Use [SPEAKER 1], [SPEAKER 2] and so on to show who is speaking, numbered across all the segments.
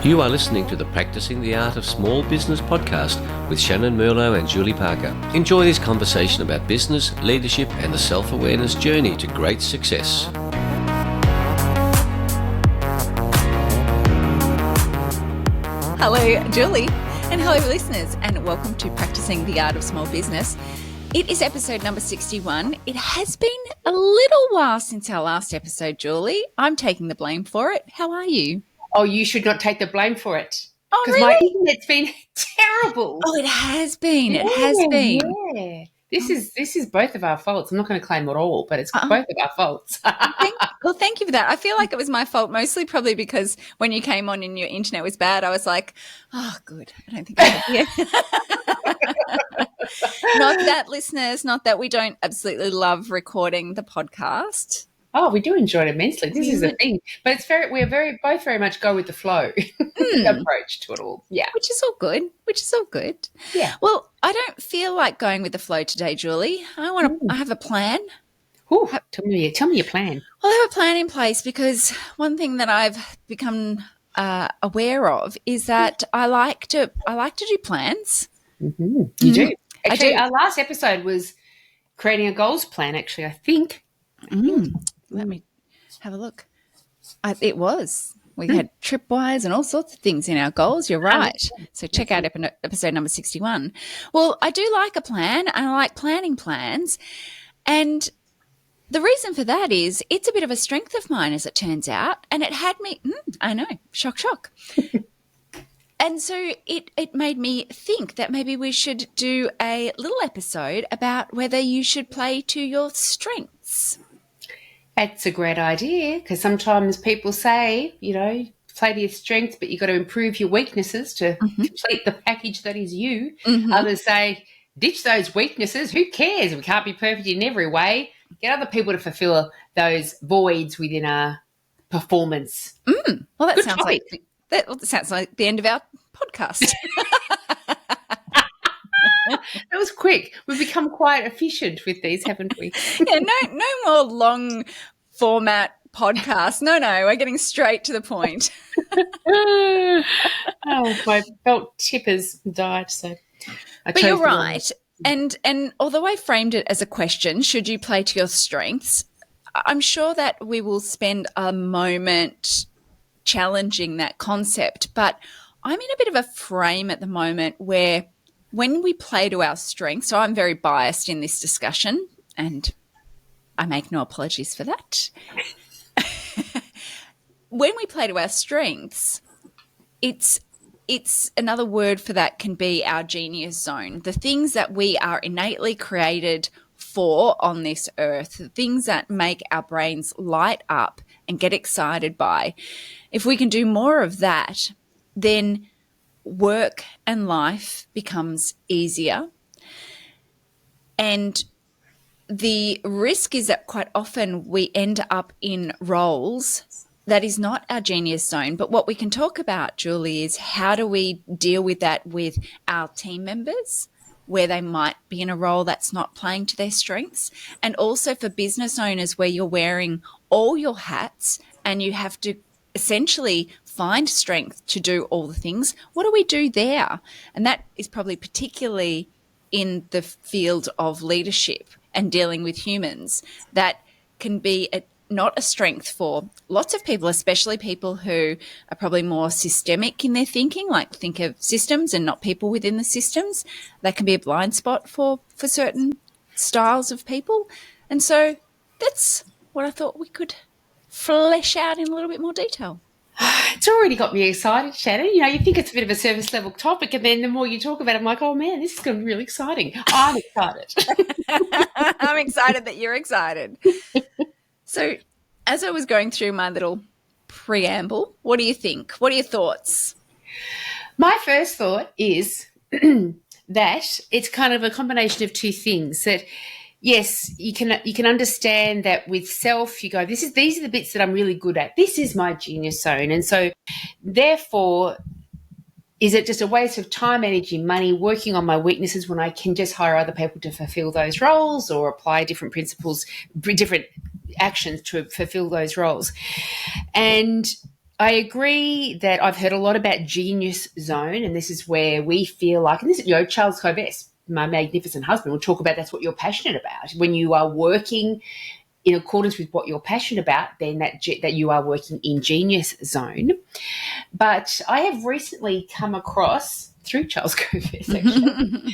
[SPEAKER 1] You are listening to the Practicing the Art of Small Business podcast with Shannyn Merlo and Julie Parker. Enjoy this conversation about business, leadership, and the self-awareness journey to great success.
[SPEAKER 2] Hello, Julie, and hello, listeners, and welcome to Practicing the Art of Small Business. It is episode number 61. It has been a little while since our last episode, Julie. I'm taking the blame for it. How are you?
[SPEAKER 3] Oh, you should not take the blame for it.
[SPEAKER 2] Oh,
[SPEAKER 3] because
[SPEAKER 2] really?
[SPEAKER 3] my internet's been terrible.
[SPEAKER 2] Oh, it has been. It has been.
[SPEAKER 3] Yeah. This is both of our faults. I'm not going to claim it all, but it's both of our faults.
[SPEAKER 2] Thank you for that. I feel like it was my fault, mostly probably because when you came on and your internet was bad, I was like, oh, good. I don't think I have you. Not that, listeners, not that we don't absolutely love recording the podcast.
[SPEAKER 3] Oh, we do enjoy it immensely. This is the thing. But we're both very much go with the flow approach to it all. Yeah.
[SPEAKER 2] Which is all good.
[SPEAKER 3] Yeah.
[SPEAKER 2] Well, I don't feel like going with the flow today, Julie. I have a plan.
[SPEAKER 3] Ooh, tell me your plan.
[SPEAKER 2] Well, I have a plan in place because one thing that I've become aware of is that I like to do plans.
[SPEAKER 3] Mm-hmm. You do. Actually,
[SPEAKER 2] I do.
[SPEAKER 3] Our last episode was creating a goals plan, actually, I think.
[SPEAKER 2] Let me have a look. It was. We had tripwires and all sorts of things in our goals. You're right. So check out episode number 61. Well, I do like a plan, and I like planning plans. And the reason for that is it's a bit of a strength of mine, as it turns out. And it had me, I know, shock. And so it made me think that maybe we should do a little episode about whether you should play to your strengths.
[SPEAKER 3] That's a great idea, because sometimes people say, play to your strengths, but you've got to improve your weaknesses to complete the package that is you. Others say, ditch those weaknesses. Who cares? We can't be perfect in every way. Get other people to fulfill those voids within our performance.
[SPEAKER 2] Well, that
[SPEAKER 3] Good
[SPEAKER 2] sounds
[SPEAKER 3] topic.
[SPEAKER 2] that sounds like the end of our podcast.
[SPEAKER 3] That was quick. We've become quite efficient with these, haven't we?
[SPEAKER 2] Yeah, no more long format podcasts. No, we're getting straight to the point.
[SPEAKER 3] My belt tip has died, so
[SPEAKER 2] But you're right. And although I framed it as a question, should you play to your strengths, I'm sure that we will spend a moment challenging that concept. But I'm in a bit of a frame at the moment where when we play to our strengths, so I'm very biased in this discussion, and I make no apologies for that. When we play to our strengths, it's another word for that can be our genius zone, the things that we are innately created for on this earth, the things that make our brains light up and get excited by. If we can do more of that, then work and life becomes easier. And the risk is that quite often we end up in roles that is not our genius zone. But what we can talk about, Julie, is how do we deal with that with our team members, where they might be in a role that's not playing to their strengths, and also for business owners where you're wearing all your hats and you have to essentially find strength to do all the things. What do we do there? And that is probably particularly in the field of leadership and dealing with humans. That can be not a strength for lots of people, especially people who are probably more systemic in their thinking, like think of systems and not people within the systems. That can be a blind spot for certain styles of people. And so that's what I thought we could flesh out in a little bit more detail.
[SPEAKER 3] It's already got me excited, Shannyn. You think it's a bit of a service level topic, and then the more you talk about it, I'm like, oh man, this is going to be really exciting. I'm excited.
[SPEAKER 2] I'm excited that you're excited. So as I was going through my little preamble, what do you think? What are your thoughts?
[SPEAKER 3] My first thought is that it's kind of a combination of two things. That yes, you can understand that with self, you go, these are the bits that I'm really good at. This is my genius zone. And so therefore, is it just a waste of time, energy, money working on my weaknesses when I can just hire other people to fulfill those roles or apply different principles, different actions to fulfill those roles? And I agree that I've heard a lot about genius zone, and this is where we feel like, and this is, Charles Covess, my magnificent husband, will talk about that's what you're passionate about. When you are working in accordance with what you're passionate about, then that you are working in genius zone. But I have recently come across, through Charles Covess actually,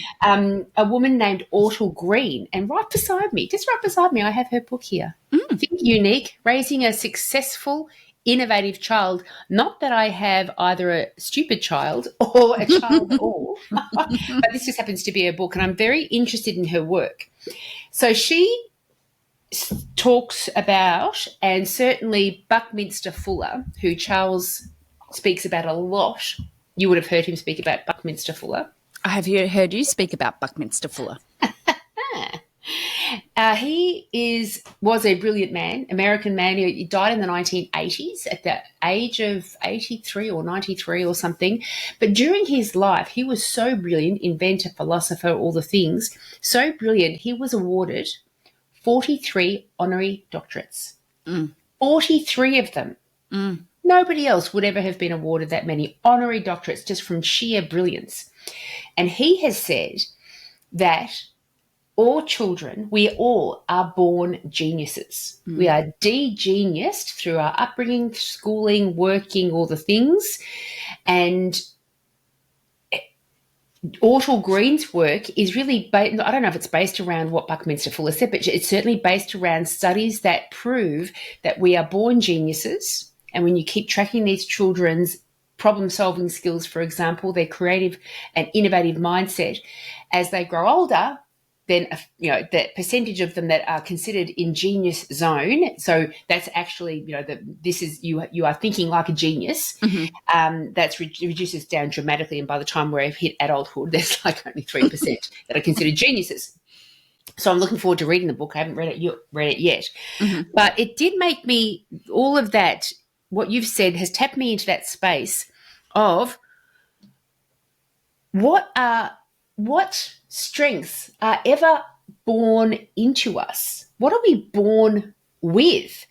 [SPEAKER 3] a woman named Ortal Green, and just right beside me, I have her book here. Think Unique, Raising a Successful Innovative Child. Not that I have either a stupid child or a child at all, but this just happens to be her book, and I'm very interested in her work. So she talks about, and certainly Buckminster Fuller, who Charles speaks about a lot. You would have heard him speak about Buckminster Fuller.
[SPEAKER 2] I have heard you speak about Buckminster Fuller.
[SPEAKER 3] He was a brilliant man, American man. He died in the 1980s at the age of 83 or 93 or something. But during his life, he was so brilliant, inventor, philosopher, all the things, so brilliant, he was awarded 43 honorary doctorates. 43 of them. Nobody else would ever have been awarded that many honorary doctorates just from sheer brilliance. And he has said that all children, we all are born geniuses. We are de-geniused through our upbringing, schooling, working, all the things. And Ortal Green's work is really, I don't know if it's based around what Buckminster Fuller said, but it's certainly based around studies that prove that we are born geniuses. And when you keep tracking these children's problem-solving skills, for example, their creative and innovative mindset, as they grow older, then the percentage of them that are considered in genius zone. So that's actually you are thinking like a genius. That's reduces down dramatically, and by the time we've hit adulthood, there's like only 3% that are considered geniuses. So I'm looking forward to reading the book. I haven't read it yet, but it did make me, all of that, what you've said has tapped me into that space of what strengths are ever born into us? What are we born with?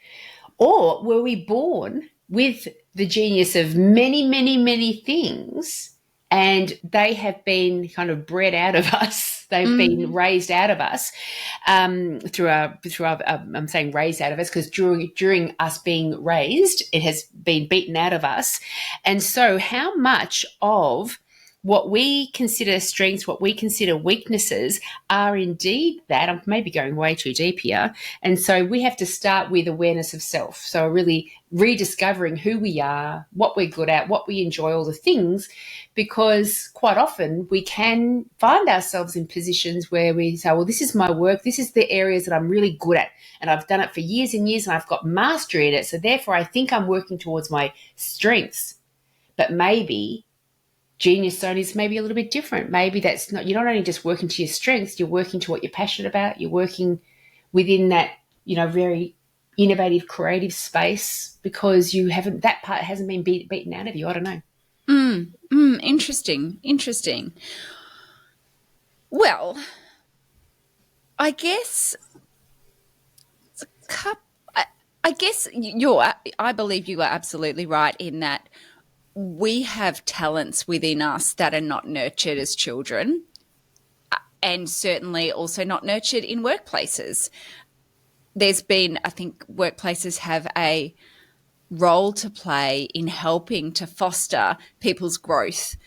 [SPEAKER 3] Or were we born with the genius of many, many, many things, and they have been kind of bred out of us? They've been raised out of us through our. I'm saying raised out of us because during us being raised, it has been beaten out of us. And so, how much of what we consider strengths, what we consider weaknesses, are indeed that. I'm maybe going way too deep here. And so we have to start with awareness of self. So really rediscovering who we are, what we're good at, what we enjoy, all the things, because quite often we can find ourselves in positions where we say, well, this is my work. This is the areas that I'm really good at. And I've done it for years and years and I've got mastery in it. So therefore I think I'm working towards my strengths. But maybe genius zone is maybe a little bit different. Maybe that's not, you're not only just working to your strengths, you're working to what you're passionate about. You're working within that, very innovative, creative space because that part hasn't been beaten out of you. I don't know.
[SPEAKER 2] Interesting. Well, I guess I believe you are absolutely right in that we have talents within us that are not nurtured as children, and certainly also not nurtured in workplaces. I think workplaces have a role to play in helping to foster people's growth.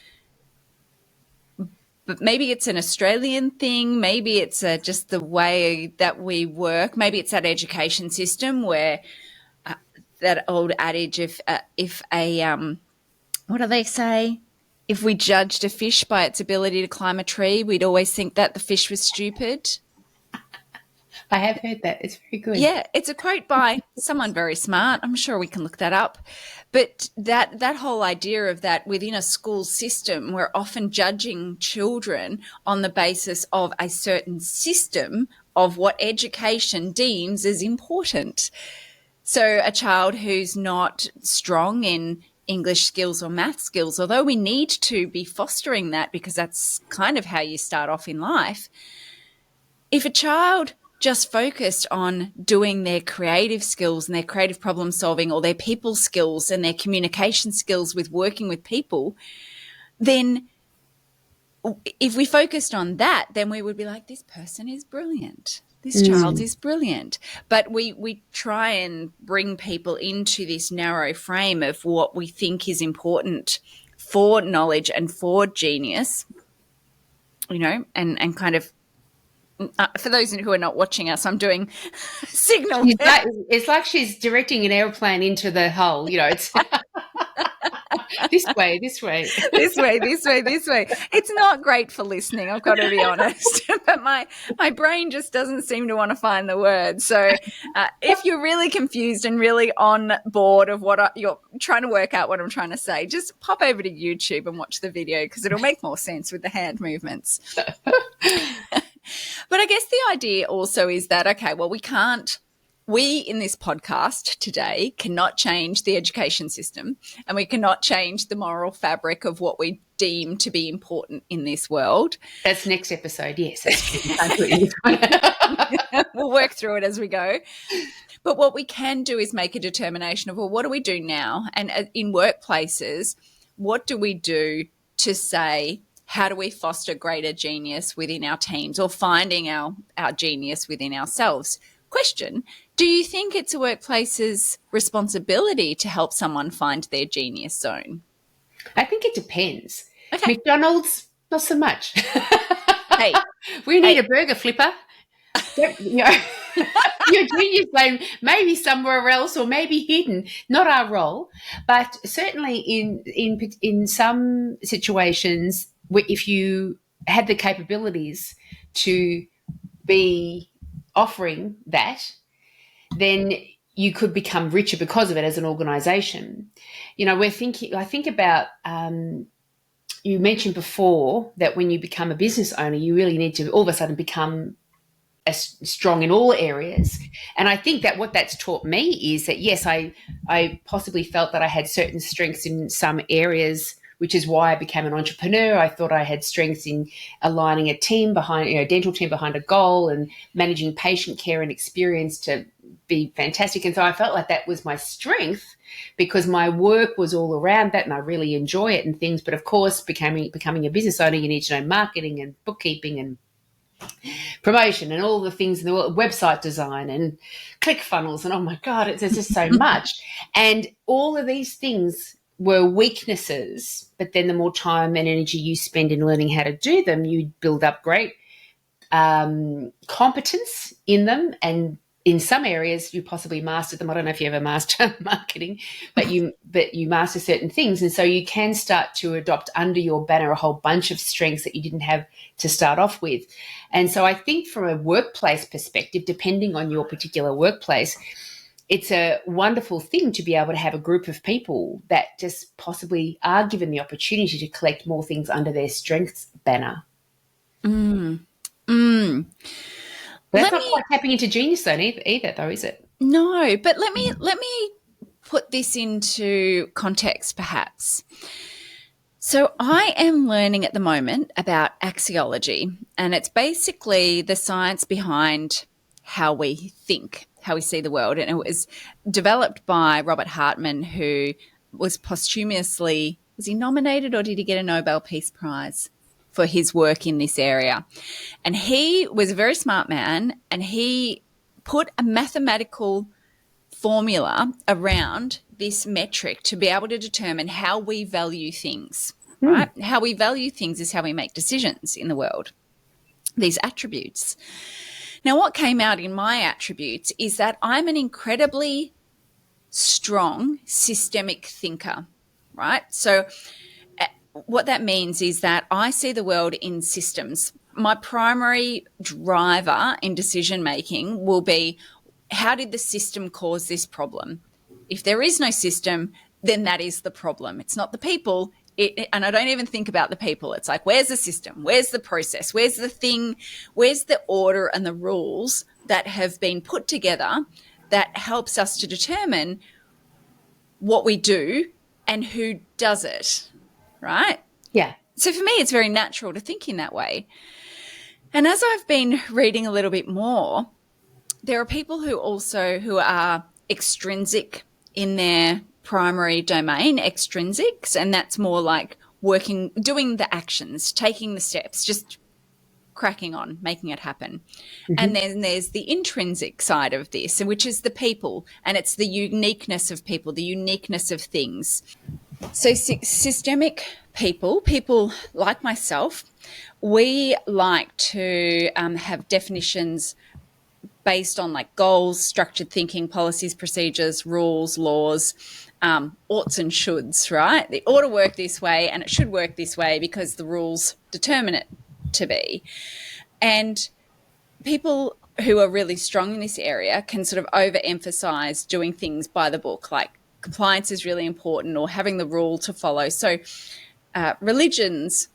[SPEAKER 2] But maybe it's an Australian thing, maybe it's just the way that we work, maybe it's that education system where that old adage, what do they say? If we judged a fish by its ability to climb a tree, we'd always think that the fish was stupid.
[SPEAKER 3] I have heard that. It's very good.
[SPEAKER 2] Yeah, it's a quote by someone very smart. I'm sure we can look that up. But that whole idea of that within a school system, we're often judging children on the basis of a certain system of what education deems as important. So a child who's not strong in English skills or math skills, although we need to be fostering that because that's kind of how you start off in life. If a child just focused on doing their creative skills and their creative problem solving, or their people skills and their communication skills with working with people, then if we focused on that, then we would be like, this person is brilliant. This child is brilliant. But we try and bring people into this narrow frame of what we think is important for knowledge and for genius, you know, and kind of, for those who are not watching us, I'm doing signal.
[SPEAKER 3] It's like she's directing an airplane into the hole, you know. It's this way, this way.
[SPEAKER 2] This way, this way, this way. It's not great for listening, I've got to be honest. But my brain just doesn't seem to want to find the words. So if you're really confused and really on board of what you're trying to work out what I'm trying to say, just pop over to YouTube and watch the video, because it'll make more sense with the hand movements. But I guess the idea also is that, okay, well, we in this podcast today cannot change the education system, and we cannot change the moral fabric of what we deem to be important in this world.
[SPEAKER 3] That's next episode, yes.
[SPEAKER 2] We'll work through it as we go. But what we can do is make a determination of, well, what do we do now? And in workplaces, what do we do to say, how do we foster greater genius within our teams, or finding our genius within ourselves? Question, do you think it's a workplace's responsibility to help someone find their genius zone?
[SPEAKER 3] I think it depends.
[SPEAKER 2] Okay.
[SPEAKER 3] McDonald's, not so much.
[SPEAKER 2] Hey.
[SPEAKER 3] We need a burger flipper. You know, your genius zone maybe somewhere else, or maybe hidden, not our role. But certainly in some situations, if you had the capabilities to be offering that, then you could become richer because of it as an organisation. You know, I think about, you mentioned before that when you become a business owner, you really need to all of a sudden become strong in all areas. And I think that what that's taught me is that, yes, I possibly felt that I had certain strengths in some areas, which is why I became an entrepreneur. I thought I had strengths in aligning a team behind, a dental team behind a goal, and managing patient care and experience to be fantastic. And so I felt like that was my strength, because my work was all around that and I really enjoy it and things. But of course, becoming a business owner, you need to know marketing and bookkeeping and promotion and all the things in the world, website design and click funnels. And oh my God, there's just so much. And all of these things were weaknesses, but then the more time and energy you spend in learning how to do them, you build up great competence in them. And in some areas, you possibly master them. I don't know if you ever master marketing, but you master certain things. And so you can start to adopt under your banner a whole bunch of strengths that you didn't have to start off with. And so I think from a workplace perspective, depending on your particular workplace, it's a wonderful thing to be able to have a group of people that just possibly are given the opportunity to collect more things under their strengths banner. That's not quite tapping into genius zone either, though, is it?
[SPEAKER 2] No, but let me put this into context, perhaps. So I am learning at the moment about axiology, and it's basically the science behind how we think, how we see the world. And it was developed by Robert Hartman, who was posthumously, was he nominated or did he get a Nobel Peace Prize for his work in this area? And he was a very smart man, and he put a mathematical formula around this metric to be able to determine how we value things, right? How we value things is how we make decisions in the world, these attributes. Now, what came out in my attributes is that I'm an incredibly strong systemic thinker, right? So what that means is that I see the world in systems. My primary driver in decision making will be, how did the system cause this problem? If there is no system, then that is the problem. It's not the people. And I don't even think about the people. It's like, where's the system? Where's the process? Where's the thing? Where's the order and the rules that have been put together that helps us to determine what we do and who does it, right?
[SPEAKER 3] Yeah.
[SPEAKER 2] So for me, it's very natural to think in that way. And as I've been reading a little bit more, there are people who are extrinsic in their primary domain, extrinsics, and that's more like doing the actions, taking the steps, just cracking on, making it happen. And then there's the intrinsic side of this, which is the people, and it's the uniqueness of people, the uniqueness of things. So systemic people like myself, we like to have definitions based on like goals, structured thinking, policies, procedures, rules, laws, oughts and shoulds, right? It ought to work this way and it should work this way because the rules determine it to be. And people who are really strong in this area can sort of overemphasize doing things by the book, like compliance is really important or having the rule to follow. So religions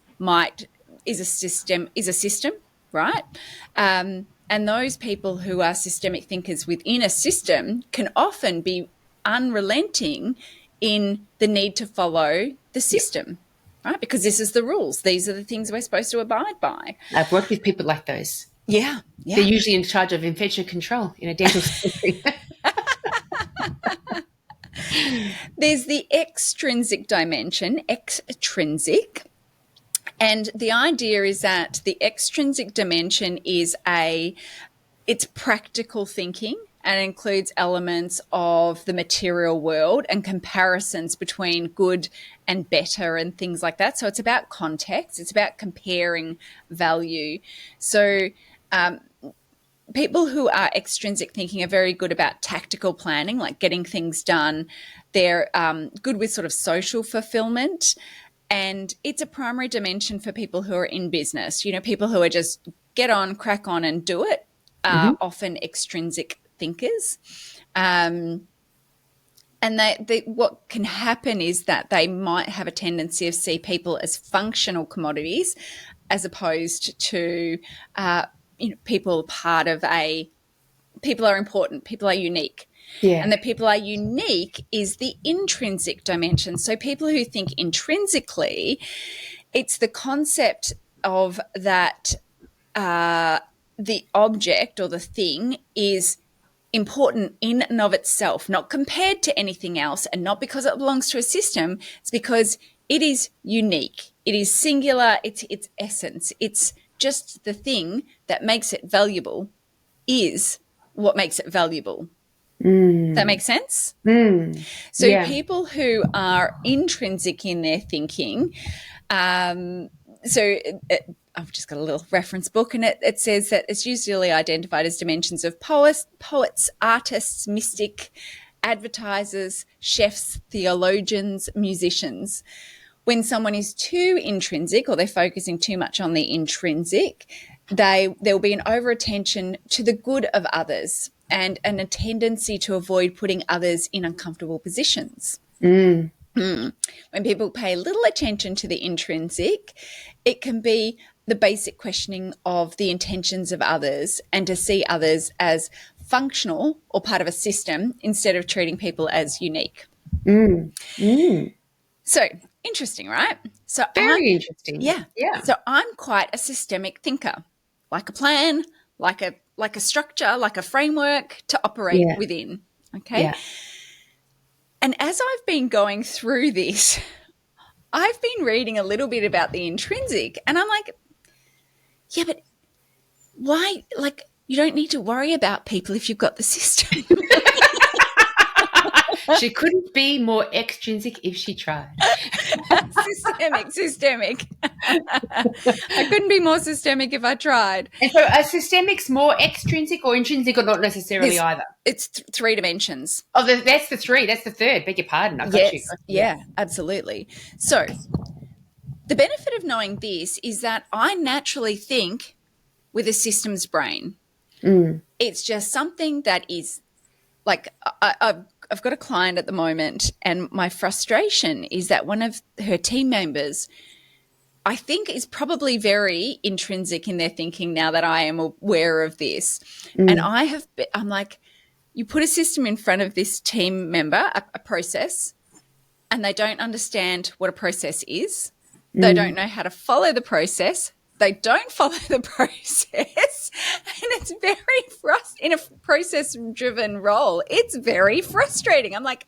[SPEAKER 2] is a system, right? And those people who are systemic thinkers within a system can often be unrelenting in the need to follow the system, right? Because this is the rules. These are the things we're supposed to abide by.
[SPEAKER 3] I've worked with people like those.
[SPEAKER 2] Yeah.
[SPEAKER 3] They're usually in charge of infection control in a dental surgery.
[SPEAKER 2] There's the extrinsic dimension, extrinsic. And the idea is that the extrinsic dimension is it's practical thinking and includes elements of the material world and comparisons between good and better and things like that. So it's about context. It's about comparing value. So people who are extrinsic thinking are very good about tactical planning, like getting things done. They're good with sort of social fulfillment. And it's a primary dimension for people who are in business. People who are just get on, crack on and do it are often extrinsic thinkers. And what can happen is that they might have a tendency to see people as functional commodities as opposed to people people are important, people are unique. Yeah. And the people are unique is the intrinsic dimension. So people who think intrinsically, it's the concept of that the object or the thing is important in and of itself, not compared to anything else and not because it belongs to a system. It's because it is unique. It is singular. It's its essence. It's just the thing that makes it valuable is what makes it valuable. That makes sense? So people who are intrinsic in their thinking, I've just got a little reference book and it says that it's usually identified as dimensions of poets, artists, mystic, advertisers, chefs, theologians, musicians. When someone is too intrinsic or they're focusing too much on the intrinsic, there will be an over-attention to the good of others and a tendency to avoid putting others in uncomfortable positions. When people pay little attention to the intrinsic, it can be the basic questioning of the intentions of others and to see others as functional or part of a system instead of treating people as unique. So interesting, right? So
[SPEAKER 3] Very interesting.
[SPEAKER 2] Yeah. So I'm quite a systemic thinker, like a plan, like a structure, like a framework to operate within. Okay. Yeah. And as I've been going through this, I've been reading a little bit about the intrinsic and I'm like, yeah, but why? Like, you don't need to worry about people if you've got the system.
[SPEAKER 3] She couldn't be more extrinsic if she tried.
[SPEAKER 2] Systemic. I couldn't be more systemic if I tried.
[SPEAKER 3] And so are systemics more extrinsic or intrinsic or not necessarily either?
[SPEAKER 2] It's three dimensions.
[SPEAKER 3] Oh, that's the three. That's the third. Beg your pardon. I got you.
[SPEAKER 2] Yeah, absolutely. So the benefit of knowing this is that I naturally think with a systems brain. It's just something that is like I've got a client at the moment and my frustration is that one of her team members I think is probably very intrinsic in their thinking now that I am aware of this. And I'm like, you put a system in front of this team member, a process, and they don't understand what a process is. They don't know how to follow the process. they don't follow the process, and it's very in a process-driven role, it's very frustrating. I'm like,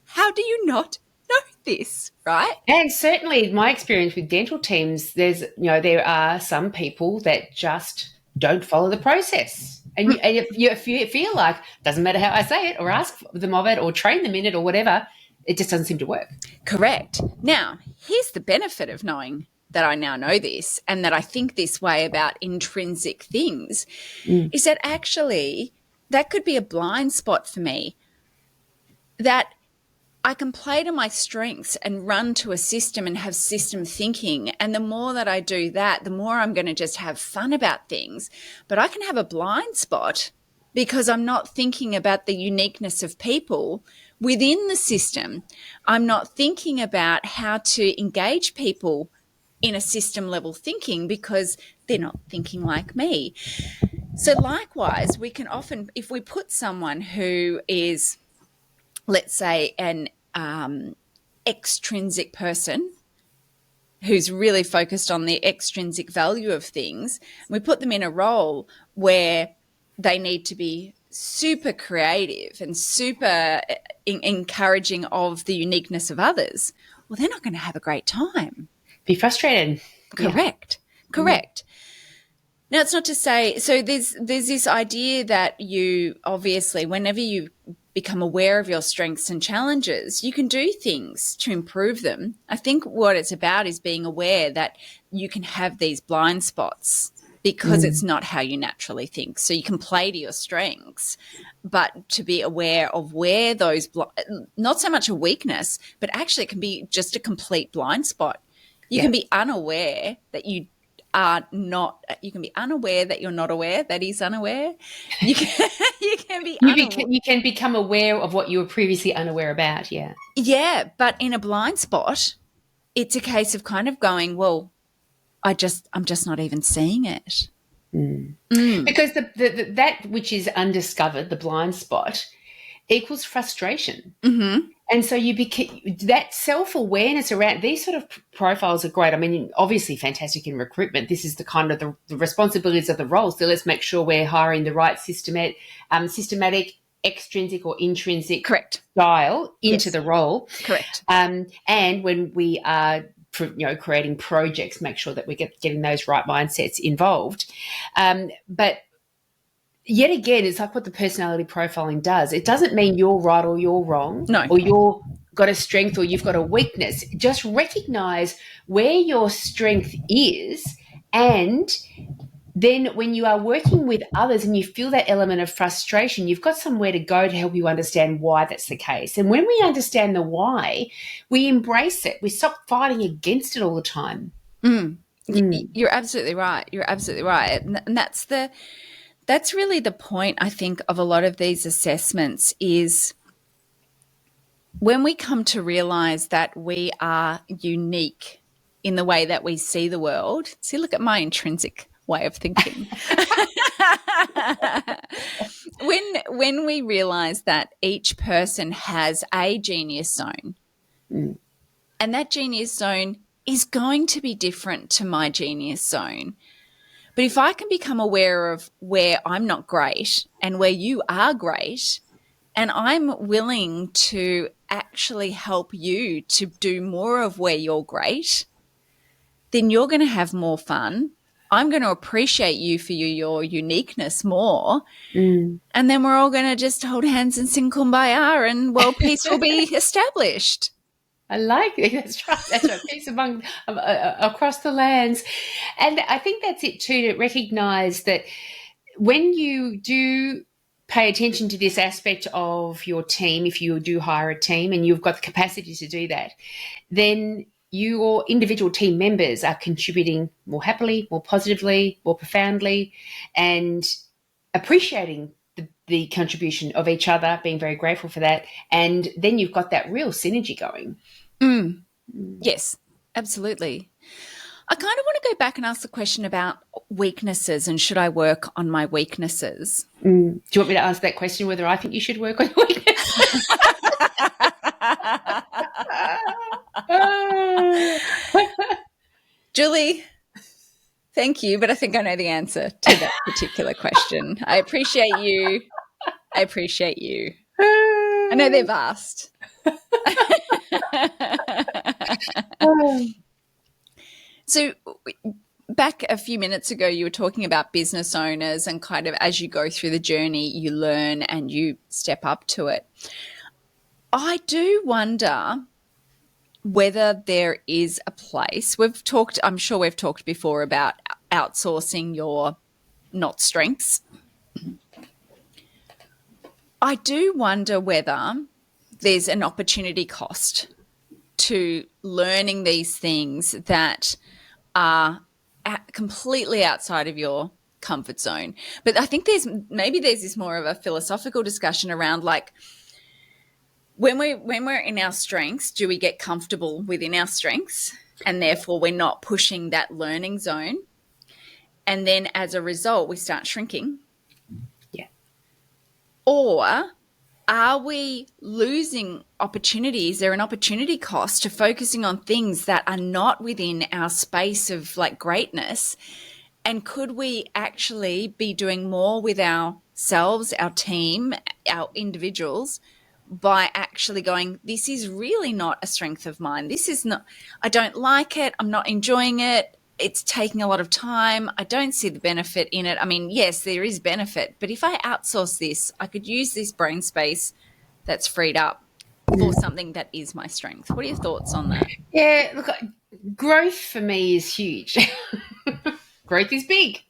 [SPEAKER 2] how do you not know this, right?
[SPEAKER 3] And certainly my experience with dental teams, there are some people that just don't follow the process. And if you feel like, doesn't matter how I say it or ask them of it or train them in it or whatever, it just doesn't seem to work.
[SPEAKER 2] Correct. Now, here's the benefit of knowing that I now know this and that I think this way about intrinsic things, is that actually that could be a blind spot for me, that I can play to my strengths and run to a system and have system thinking. And the more that I do that, the more I'm going to just have fun about things. But I can have a blind spot because I'm not thinking about the uniqueness of people within the system. I'm not thinking about how to engage people in a system level thinking because they're not thinking like me. So likewise, we can often, if we put someone who is, let's say, an extrinsic person who's really focused on the extrinsic value of things, we put them in a role where they need to be super creative and super encouraging of the uniqueness of others, well, they're not going to have a great time.
[SPEAKER 3] Be frustrated.
[SPEAKER 2] Correct. Yeah. Correct. Now, it's not to say, so there's this idea that you obviously, whenever you become aware of your strengths and challenges, you can do things to improve them. I think what it's about is being aware that you can have these blind spots because it's not how you naturally think. So you can play to your strengths, but to be aware of where those, not so much a weakness, but actually it can be just a complete blind spot. You can be unaware that you are not, you can be unaware that you're not aware, that is unaware. You can be unaware.
[SPEAKER 3] You can become aware of what you were previously unaware about, yeah.
[SPEAKER 2] Yeah, but in a blind spot, it's a case of kind of going, well, I'm just not even seeing it.
[SPEAKER 3] Because that which is undiscovered, the blind spot, equals frustration.
[SPEAKER 2] Mm-hmm.
[SPEAKER 3] And so that self-awareness around these sort of profiles are great. I mean, obviously fantastic in recruitment. This is the kind of the responsibilities of the role. So let's make sure we're hiring the right systematic, extrinsic or intrinsic style into the role.
[SPEAKER 2] Correct.
[SPEAKER 3] And when we are creating projects, make sure that we're getting those right mindsets involved. But yet again, it's like what the personality profiling does. It doesn't mean you're right or you're wrong, or you've got a strength or you've got a weakness. Just recognize where your strength is, and then when you are working with others and you feel that element of frustration, you've got somewhere to go to help you understand why that's the case. And when we understand the why, we embrace it. We stop fighting against it all the time.
[SPEAKER 2] You're absolutely right. You're absolutely right. And that's really the point, I think, of a lot of these assessments is when we come to realize that we are unique in the way that we see the world. See, look at my intrinsic way of thinking. When we realize that each person has a genius zone, and that genius zone is going to be different to my genius zone. But if I can become aware of where I'm not great and where you are great, and I'm willing to actually help you to do more of where you're great, then you're going to have more fun. I'm going to appreciate you for your uniqueness more. And then we're all going to just hold hands and sing Kumbaya and world peace will be established.
[SPEAKER 3] I like it. That's right. That's right. Peace across the lands. And I think that's it too, to recognise that when you do pay attention to this aspect of your team, if you do hire a team and you've got the capacity to do that, then your individual team members are contributing more happily, more positively, more profoundly, and appreciating the contribution of each other, being very grateful for that. And then you've got that real synergy going.
[SPEAKER 2] Yes, absolutely. I kind of want to go back and ask the question about weaknesses and should I work on my weaknesses?
[SPEAKER 3] Do you want me to answer that question, whether I think you should work on your weaknesses?
[SPEAKER 2] Julie, Thank you, but I think I know the answer to that particular question. I appreciate you. I know they're vast. So back a few minutes ago, you were talking about business owners and kind of as you go through the journey, you learn and you step up to it. I do wonder whether there is a place. I'm sure we've talked before about outsourcing your not strengths. I do wonder whether there's an opportunity cost to learning these things that are completely outside of your comfort zone. But I think there's this more of a philosophical discussion around like when we're in our strengths, do we get comfortable within our strengths and therefore we're not pushing that learning zone? And then as a result, we start shrinking.
[SPEAKER 3] Yeah.
[SPEAKER 2] Or are we losing opportunities? Is there an opportunity cost to focusing on things that are not within our space of like greatness? And could we actually be doing more with ourselves, our team, our individuals by actually going, this is really not a strength of mine. This is not, I don't like it. I'm not enjoying it. It's taking a lot of time. I don't see the benefit in it. I mean, yes, there is benefit, but if I outsource this, I could use this brain space that's freed up for something that is my strength. What are your thoughts on that?
[SPEAKER 3] Yeah, look, growth for me is huge. Growth is big.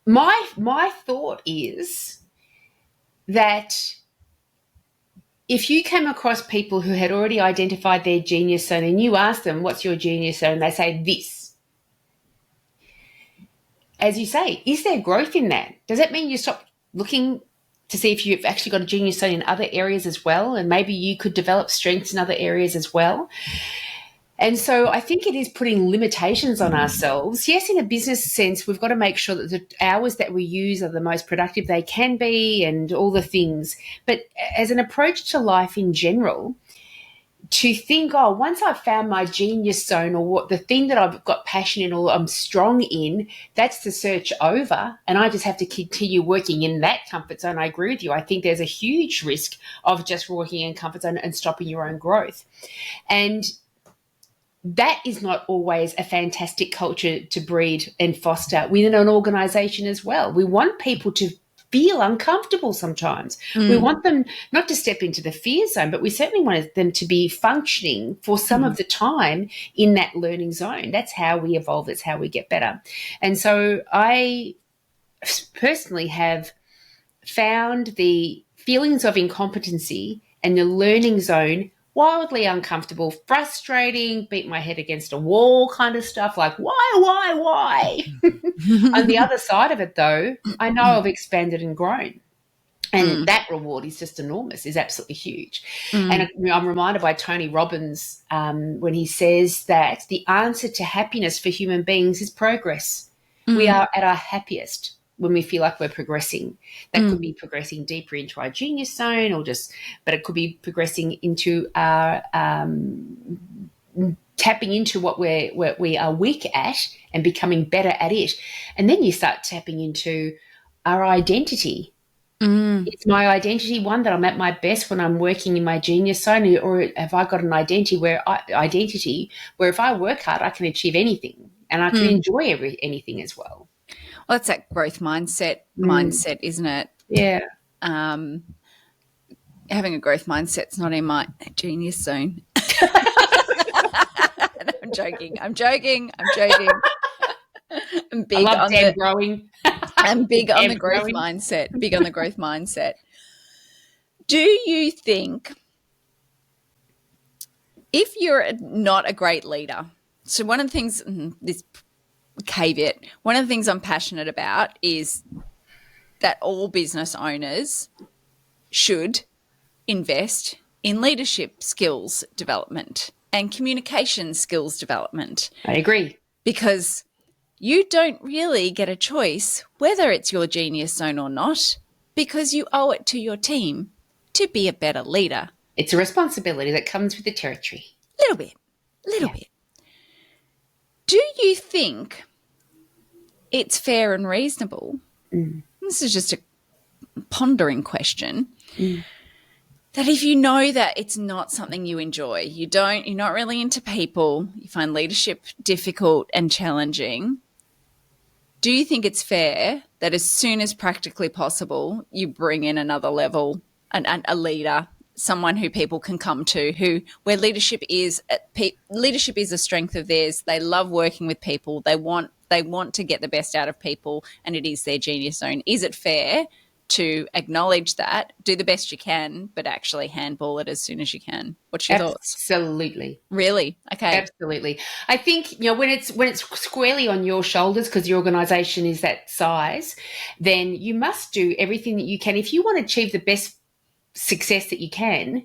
[SPEAKER 3] My thought is that if you came across people who had already identified their genius zone and you ask them, what's your genius zone? They say this. As you say, is there growth in that? Does that mean you stop looking to see if you've actually got a genius zone in other areas as well? And maybe you could develop strengths in other areas as well. And so I think it is putting limitations on ourselves. Yes, in a business sense, we've got to make sure that the hours that we use are the most productive they can be and all the things. But as an approach to life in general, to think, oh, once I've found my genius zone or what the thing that I've got passion in or I'm strong in, that's the search over. And I just have to continue working in that comfort zone. I agree with you. I think there's a huge risk of just working in comfort zone and stopping your own growth. And that is not always a fantastic culture to breed and foster within an organisation as well. We want people to feel uncomfortable sometimes. We want them not to step into the fear zone, but we certainly want them to be functioning for some of the time in that learning zone. That's how we evolve. That's how we get better. And so I personally have found the feelings of incompetency and the learning zone wildly uncomfortable, frustrating, beat my head against a wall kind of stuff, like, why? On the other side of it, though, I know I've expanded and grown. And that reward is just enormous, is absolutely huge. And I'm reminded by Tony Robbins when he says that the answer to happiness for human beings is progress. We are at our happiest when we feel like we're progressing. That could be progressing deeper into our genius zone but it could be progressing into our tapping into what we are weak at and becoming better at it. And then you start tapping into our identity. Is my identity one that I'm at my best when I'm working in my genius zone, or have I got an identity where if I work hard, I can achieve anything and I can enjoy anything as well?
[SPEAKER 2] Well, that's that growth mindset, isn't it?
[SPEAKER 3] Yeah.
[SPEAKER 2] Having a growth mindset's not in my genius zone. No, I'm joking. I'm big
[SPEAKER 3] I love
[SPEAKER 2] on
[SPEAKER 3] growing.
[SPEAKER 2] I'm big on the growth
[SPEAKER 3] growing.
[SPEAKER 2] mindset. Big on the growth mindset. Do you think if you're not a great leader, so one of the things, this caveat, one of the things I'm passionate about is that all business owners should invest in leadership skills development and communication skills development.
[SPEAKER 3] I agree.
[SPEAKER 2] Because you don't really get a choice whether it's your genius zone or not, because you owe it to your team to be a better leader.
[SPEAKER 3] It's a responsibility that comes with the territory.
[SPEAKER 2] Little bit. Do Do you think it's fair and reasonable? This is just a pondering question. That if you know that it's not something you enjoy, you're not really into people, you find leadership difficult and challenging, do you think it's fair that as soon as practically possible, you bring in another level, a leader, someone who people can come to, where leadership is a strength of theirs. They love working with people. They want to get the best out of people, and it is their genius zone. Is it fair to acknowledge that, do the best you can, but actually handball it as soon as you can? What's your thoughts?
[SPEAKER 3] Absolutely.
[SPEAKER 2] Really? Okay.
[SPEAKER 3] Absolutely. I think, when it's squarely on your shoulders because your organisation is that size, then you must do everything that you can. If you want to achieve the best success that you can,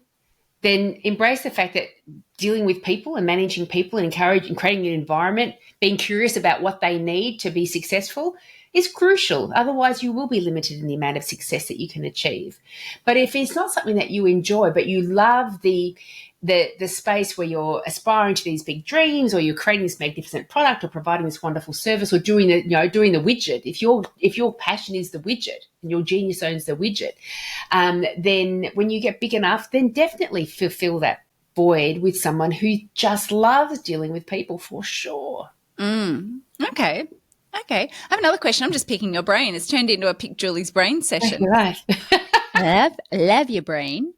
[SPEAKER 3] then embrace the fact that dealing with people and managing people and encouraging, creating an environment, being curious about what they need to be successful is crucial. Otherwise, you will be limited in the amount of success that you can achieve. But if it's not something that you enjoy, but you love the space where you're aspiring to these big dreams, or you're creating this magnificent product, or providing this wonderful service, or doing the widget. If your passion is the widget and your genius owns the widget, then when you get big enough, then definitely fulfill that void with someone who just loves dealing with people, for sure.
[SPEAKER 2] Okay. I have another question. I'm just picking your brain. It's turned into a Pick Julie's Brain session.
[SPEAKER 3] You're right.
[SPEAKER 2] Love your brain.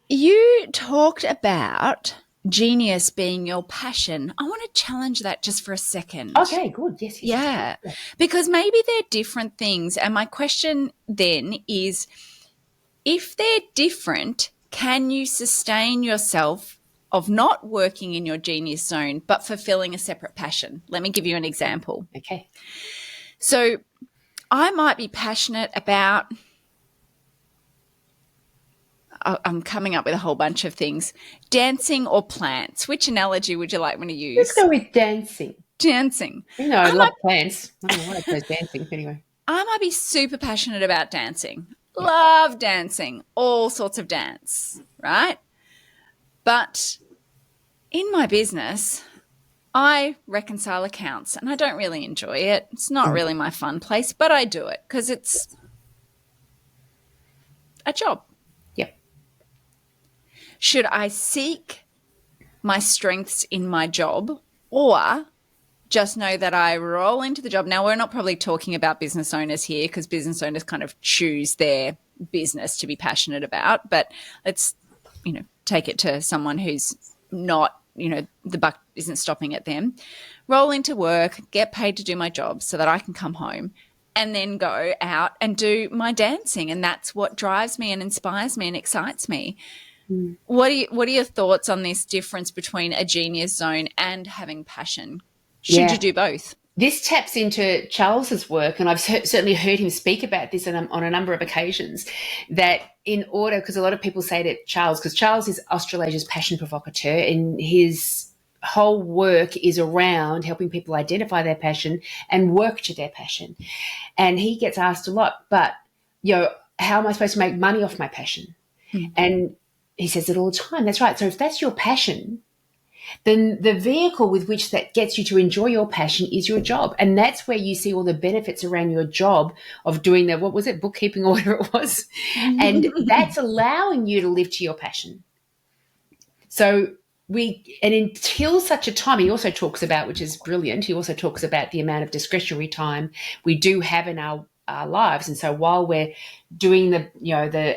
[SPEAKER 2] You talked about genius being your passion. I want to challenge that just for a second.
[SPEAKER 3] Okay, good. Yes.
[SPEAKER 2] Yeah, because maybe they're different things. And my question then is, if they're different, can you sustain yourself of not working in your genius zone but fulfilling a separate passion? Let me give you an example.
[SPEAKER 3] Okay.
[SPEAKER 2] So I might be passionate about, I'm coming up with a whole bunch of things, dancing or plants. Which analogy would you like me to use?
[SPEAKER 3] Let's go with dancing.
[SPEAKER 2] Dancing.
[SPEAKER 3] I love plants. I don't know why I chose dancing anyway.
[SPEAKER 2] I might be super passionate about dancing. Love dancing, all sorts of dance, right? But in my business, I reconcile accounts and I don't really enjoy it. It's not really my fun place, but I do it because it's a job.
[SPEAKER 3] Yep.
[SPEAKER 2] Should I seek my strengths in my job, or just know that I roll into the job? Now, we're not probably talking about business owners here because business owners kind of choose their business to be passionate about, but let's, take it to someone who's not, the buck isn't stopping at them. Roll into work, get paid to do my job so that I can come home and then go out and do my dancing. And that's what drives me and inspires me and excites me. What are your thoughts on this difference between a genius zone and having passion? Should you do both?
[SPEAKER 3] This taps into Charles's work, and I've certainly heard him speak about this on a number of occasions, that in order, because a lot of people say to Charles, because Charles is Australasia's passion provocateur, and his whole work is around helping people identify their passion and work to their passion. And he gets asked a lot, but, how am I supposed to make money off my passion? And he says it all the time. That's right. So if that's your passion, then the vehicle with which that gets you to enjoy your passion is your job. And that's where you see all the benefits around your job of doing the, bookkeeping or whatever it was. And that's allowing you to live to your passion. So until such a time, he also talks about, which is brilliant, he also talks about the amount of discretionary time we do have in our lives. And so while we're doing the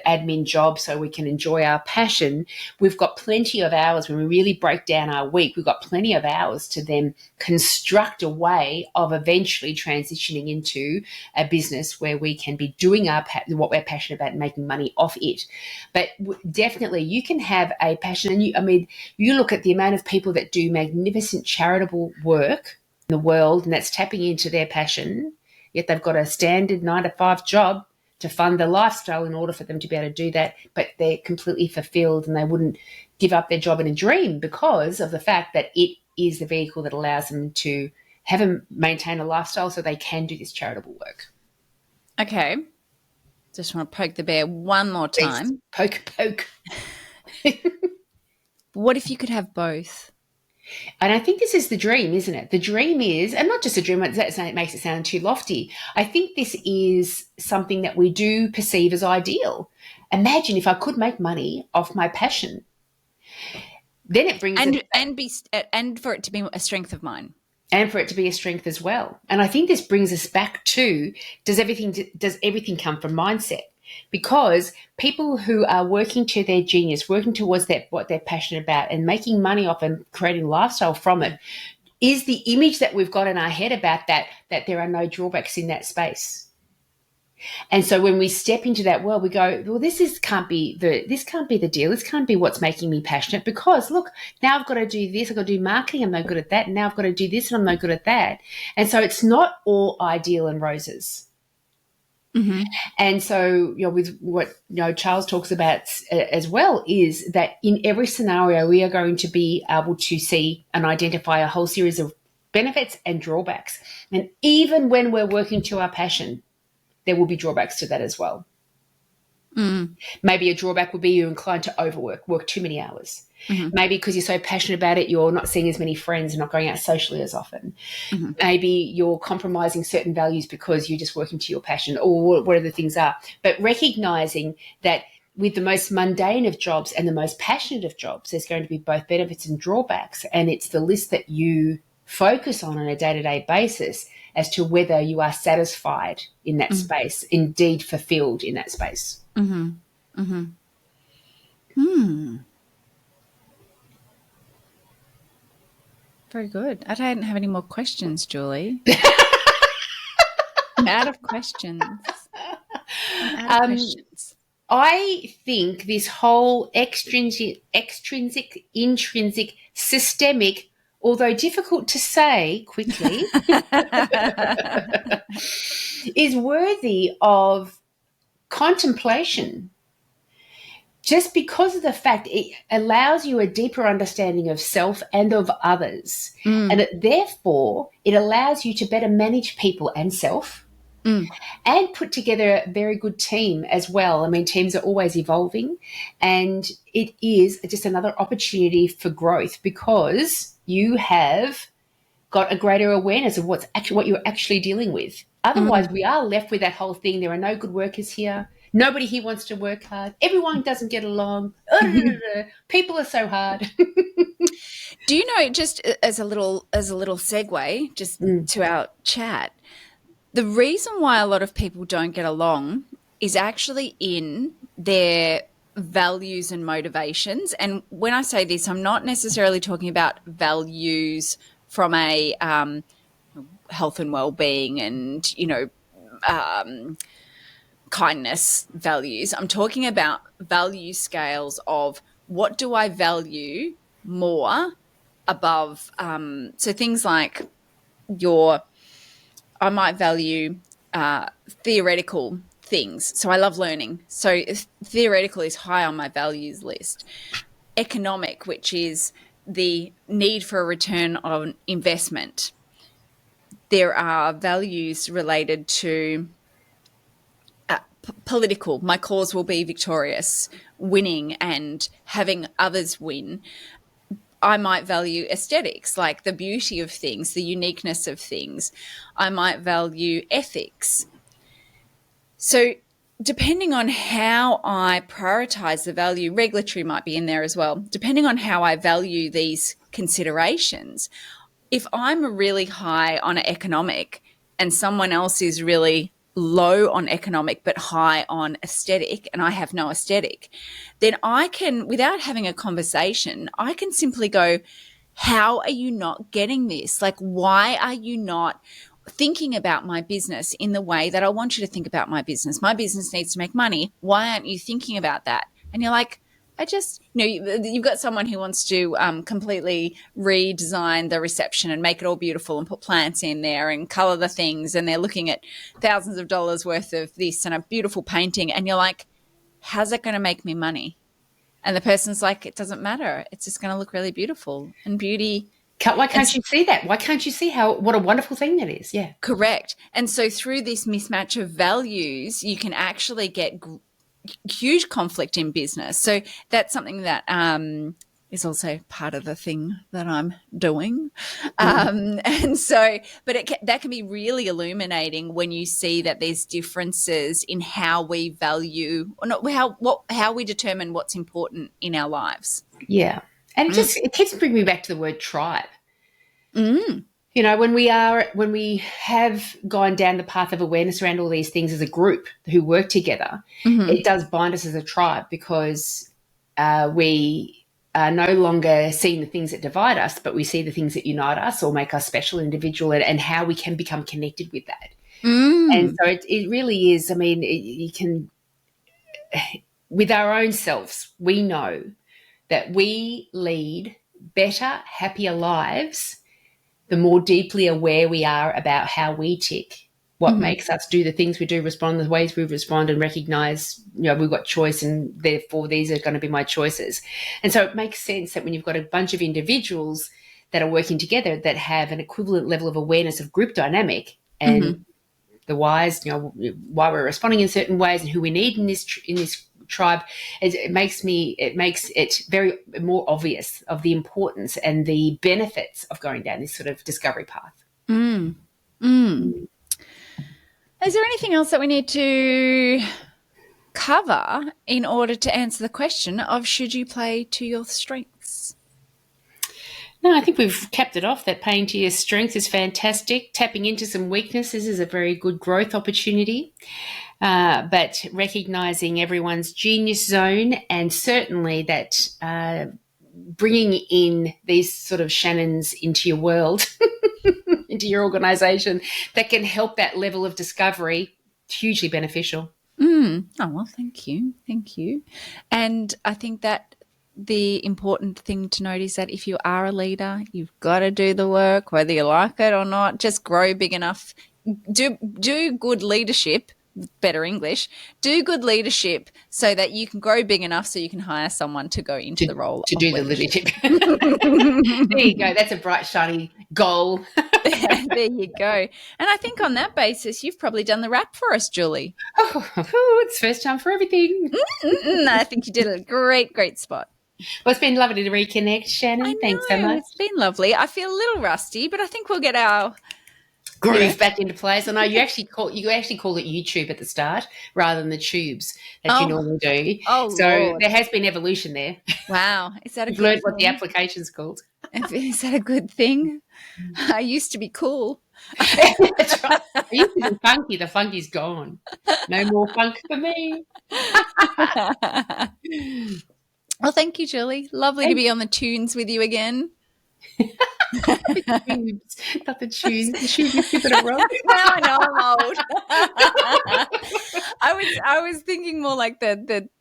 [SPEAKER 3] admin job so we can enjoy our passion, we've got plenty of hours. When we really break down our week, we've got plenty of hours to then construct a way of eventually transitioning into a business where we can be doing what we're passionate about and making money off it. But definitely you can have a passion. And you look at the amount of people that do magnificent charitable work in the world, and that's tapping into their passion, yet they've got a standard 9-to-5 job to fund their lifestyle in order for them to be able to do that, but they're completely fulfilled and they wouldn't give up their job in a dream because of the fact that it is the vehicle that allows them to maintain a lifestyle so they can do this charitable work.
[SPEAKER 2] Okay. Just want to poke the bear one more time.
[SPEAKER 3] Please. Poke.
[SPEAKER 2] What if you could have both?
[SPEAKER 3] And I think this is the dream, isn't it? The dream is, and not just a dream, it makes it sound too lofty. I think this is something that we do perceive as ideal. Imagine if I could make money off my passion. Then it brings
[SPEAKER 2] and for it to be a strength of mine.
[SPEAKER 3] And for it to be a strength as well. And I think this brings us back to, does everything come from mindset? Because people who are working to their genius, working towards what they're passionate about and making money off and creating lifestyle from it, is the image that we've got in our head about that there are no drawbacks in that space. And so when we step into that world, we go, well, this can't be the deal. This can't be what's making me passionate, because look, now I've got to do this. I've got to do marketing. I'm no good at that. And now I've got to do this and I'm no good at that. And so it's not all ideal and roses.
[SPEAKER 2] Mm-hmm.
[SPEAKER 3] And so, with what Charles talks about as well, is that in every scenario, we are going to be able to see and identify a whole series of benefits and drawbacks. And even when we're working to our passion, there will be drawbacks to that as well.
[SPEAKER 2] Mm.
[SPEAKER 3] Maybe a drawback would be you're inclined to overwork, work too many hours.
[SPEAKER 2] Mm-hmm.
[SPEAKER 3] Maybe because you're so passionate about it, you're not seeing as many friends and not going out socially as often.
[SPEAKER 2] Mm-hmm.
[SPEAKER 3] Maybe you're compromising certain values because you're just working to your passion, or whatever the things are. But recognizing that with the most mundane of jobs and the most passionate of jobs, there's going to be both benefits and drawbacks. And it's the list that you focus on a day-to-day basis as to whether you are satisfied in that space, indeed fulfilled in that space.
[SPEAKER 2] Mm-hmm. Mm-hmm. Hmm. Very good. I don't have any more questions, Julie. I'm out of questions.
[SPEAKER 3] I think this whole extrinsic, intrinsic, systemic, although difficult to say quickly, is worthy of contemplation, just because of the fact it allows you a deeper understanding of self and of others. And therefore, it allows you to better manage people and self and put together a very good team as well. I mean, teams are always evolving, and it is just another opportunity for growth, because you have got a greater awareness of what you're actually dealing with. Otherwise, we are left with that whole thing. There are no good workers here. Nobody here wants to work hard. Everyone doesn't get along. People are so hard.
[SPEAKER 2] Do you know, just as a little segue, just to our chat, the reason why a lot of people don't get along is actually in their values and motivations. And when I say this, I'm not necessarily talking about values from a health and well-being and, kindness values. I'm talking about value scales of what do I value more above. So things like I might value theoretical things. So I love learning. So theoretical is high on my values list. Economic, which is the need for a return on investment. There are values related to political. My cause will be victorious, winning and having others win. I might value aesthetics, like the beauty of things, the uniqueness of things. I might value ethics. So depending on how I prioritize the value, regulatory might be in there as well. Depending on how I value these considerations, if I'm really high on economic and someone else is really low on economic but high on aesthetic and I have no aesthetic, then I can, without having a conversation, I can simply go, how are you not getting this? Like, why are you not thinking about my business in the way that I want you to think about my business? My business needs to make money. Why aren't you thinking about that? And you're like, I just, you've got someone who wants to completely redesign the reception and make it all beautiful and put plants in there and color the things. And they're looking at thousands of dollars worth of this and a beautiful painting. And you're like, how's that going to make me money? And the person's like, it doesn't matter. It's just going to look really beautiful. And beauty.
[SPEAKER 3] Why can't you see that? Why can't you see what a wonderful thing that is? Yeah.
[SPEAKER 2] Correct. And so through this mismatch of values, you can actually get huge conflict in business. So that's something that is also part of the thing that I'm doing. And so, but that can be really illuminating when you see that there's differences in how we value, or not how we determine what's important in our lives.
[SPEAKER 3] Yeah. And it keeps bringing me back to the word tribe.
[SPEAKER 2] Mm.
[SPEAKER 3] You know, when we have gone down the path of awareness around all these things as a group who work together, it does bind us as a tribe, because we are no longer seeing the things that divide us, but we see the things that unite us or make us special, individual, and how we can become connected with that. And so it really is, I mean, you can, with our own selves, we know that we lead better, happier lives the more deeply aware we are about how we tick, what makes us do the things we do, respond the ways we respond, and recognize, you know, we've got choice, and therefore these are going to be my choices. And so it makes sense that when you've got a bunch of individuals that are working together that have an equivalent level of awareness of group dynamic and the whys, you know, why we're responding in certain ways and who we need in this tribe, it makes it very more obvious of the importance and the benefits of going down this sort of discovery path.
[SPEAKER 2] Is there anything else that we need to cover in order to answer the question of should you play to your strengths?
[SPEAKER 3] No, I think we've capped it off, that playing to your strengths is fantastic. Tapping into some weaknesses is a very good growth opportunity. But recognising everyone's genius zone, and certainly that bringing in these sort of Shannons into your world, into your organisation, that can help that level of discovery, hugely beneficial.
[SPEAKER 2] Oh, well, thank you. Thank you. And I think that the important thing to note is that if you are a leader, you've got to do the work, whether you like it or not. Just grow big enough. Do good leadership, better English, do good leadership so that you can grow big enough so you can hire someone to go into the role
[SPEAKER 3] to
[SPEAKER 2] of
[SPEAKER 3] do
[SPEAKER 2] leadership.
[SPEAKER 3] The leadership. There you go. That's a bright, shiny goal.
[SPEAKER 2] There you go. And I think on that basis, you've probably done the wrap for us, Julie.
[SPEAKER 3] It's first time for everything.
[SPEAKER 2] I think you did a great spot.
[SPEAKER 3] Well, it's been lovely to reconnect, Shannyn. Thanks so much.
[SPEAKER 2] It's been lovely. I feel a little rusty, but I think we'll get our
[SPEAKER 3] groove back into place. I know you actually called it YouTube at the start rather than the tubes that you normally do.
[SPEAKER 2] Oh,
[SPEAKER 3] so
[SPEAKER 2] Lord.
[SPEAKER 3] There has been evolution there.
[SPEAKER 2] Wow. Is that a
[SPEAKER 3] You've
[SPEAKER 2] good
[SPEAKER 3] learned
[SPEAKER 2] thing?
[SPEAKER 3] what the application's called.
[SPEAKER 2] Is that a good thing? I used to be cool.
[SPEAKER 3] That's right. I used to be funky. The funky's gone. No more funk for me.
[SPEAKER 2] Well, thank you, Julie. Lovely to be on the tunes with you again.
[SPEAKER 3] Not the tunes. The shoes you keep it wrong.
[SPEAKER 2] Now I know I'm old. I was thinking more like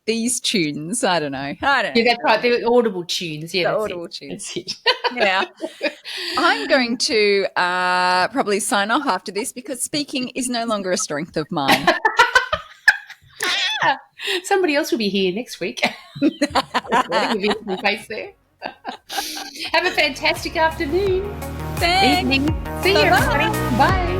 [SPEAKER 2] these tunes. I don't know.
[SPEAKER 3] Yeah, that's right. They're audible tunes. Yeah,
[SPEAKER 2] the audible tunes. Yeah. I'm going to probably sign off after this because speaking is no longer a strength of mine.
[SPEAKER 3] Somebody else will be here next week. Face there. Have a fantastic afternoon.
[SPEAKER 2] Thanks.
[SPEAKER 3] Evening. See you, everybody. Bye.